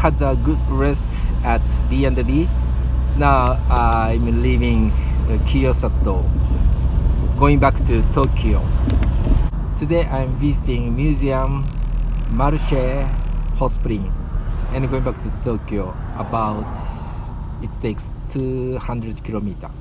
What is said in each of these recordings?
had a good rest at B&B. Now I'm leaving Kiyosato, going back to Tokyo. Today I'm visiting museum, marché, hot spring, and going back to Tokyo. About it takes 200 kilometers.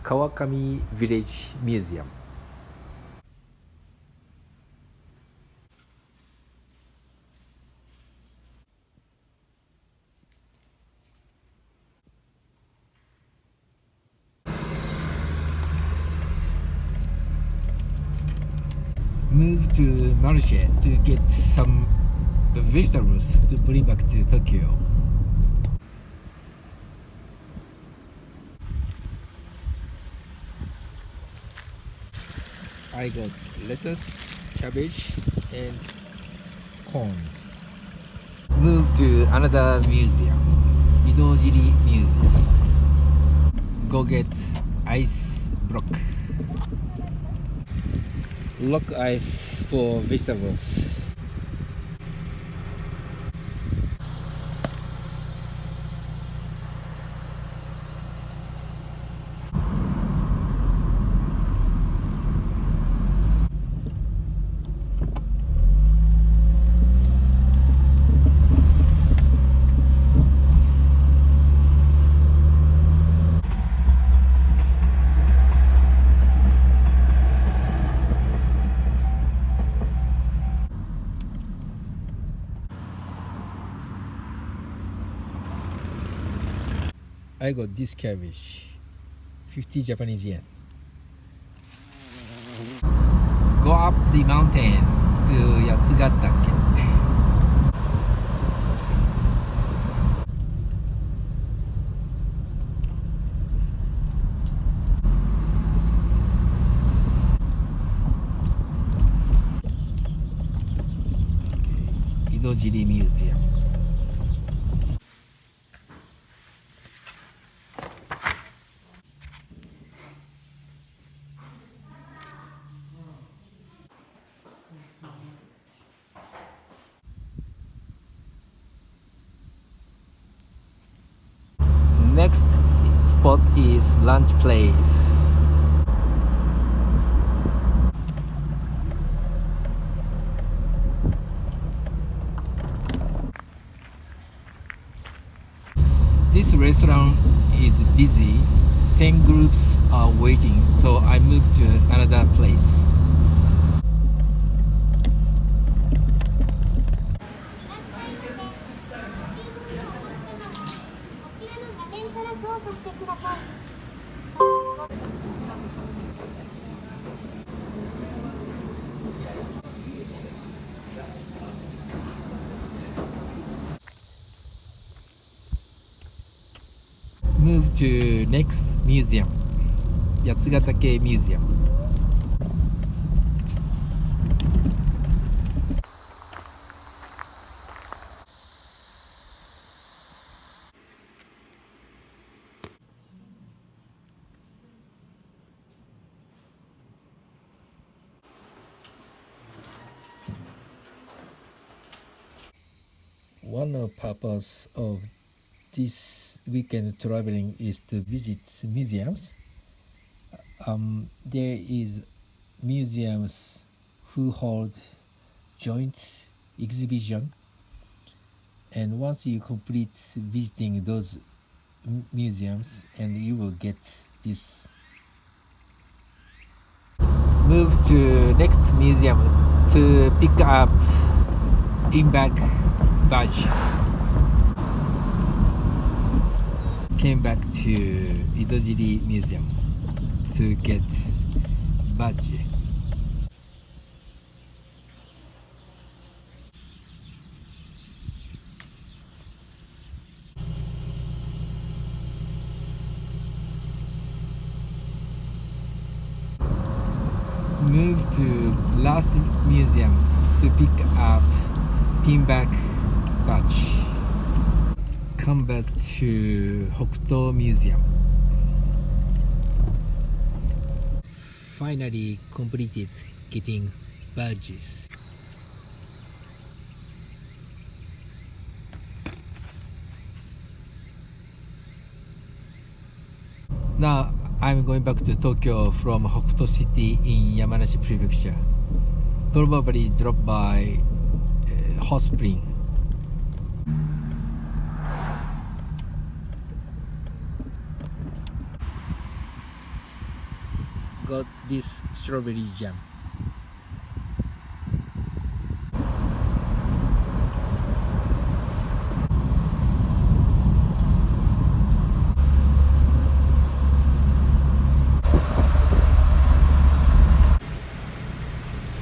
Kawakami Village Museum. Move to marché to get some vegetables to bring back to Tokyo. I got lettuce, cabbage, and corns. Move to another museum, Midojiri Museum. Go get ice block. Lock ice for vegetables. I got this cabbage, 50 Japanese yen. Go up the mountain to Yatsugatake. Idojiri Museum. Next spot is lunch place. This restaurant is busy. 10 groups are waiting, so I moved to another place. Move to next museum, Yatsugatake Museum. One of the purpose of this weekend traveling is to visit museums. There is museums who hold joint exhibition, and once you complete visiting those museums, and you will get this. Move to next museum to pick up pin-back badge. Came back to Idojiri Museum to get badge. Move to last museum to pick up pin-back badge. come back to Hokuto Museum. Finally completed getting badges. Now I'm going back to Tokyo from Hokuto City in Yamanashi Prefecture. Probably drop by hot spring. Got this strawberry jam.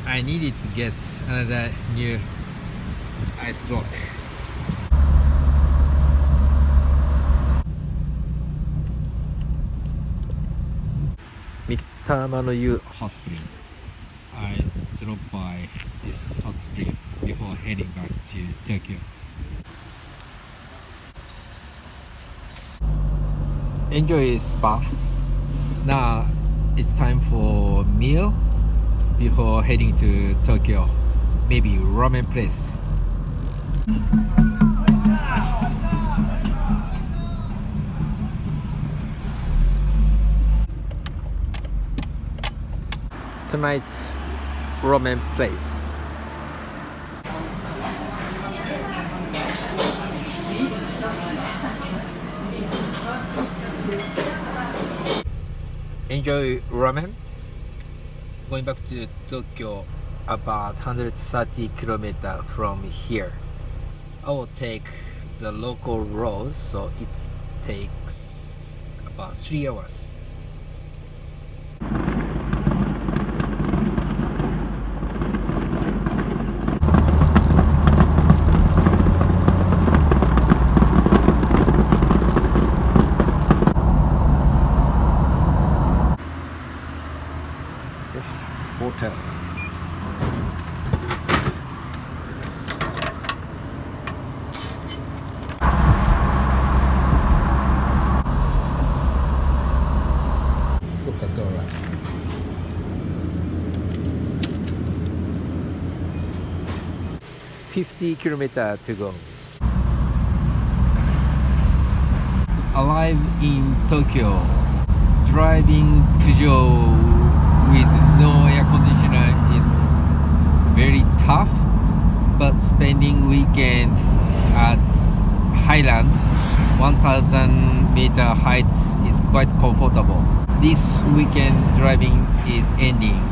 I needed to get another new ice block. Mitama no Yu hot spring. I dropped by this hot spring before heading back to Tokyo. Enjoy spa. Now it's time for meal before heading to Tokyo. Maybe ramen place. Tonight's ramen place. Enjoy ramen. Going back to Tokyo about 130 kilometers from here. I will take the local road, so it takes about 3 hours. Hotel. Coca-Cola. $50 kilometers to go. Arrive in Tokyo. Driving Peugeot with no air conditioner is very tough, but spending weekends at Highland 1000-meter heights is quite comfortable. This weekend driving is ending.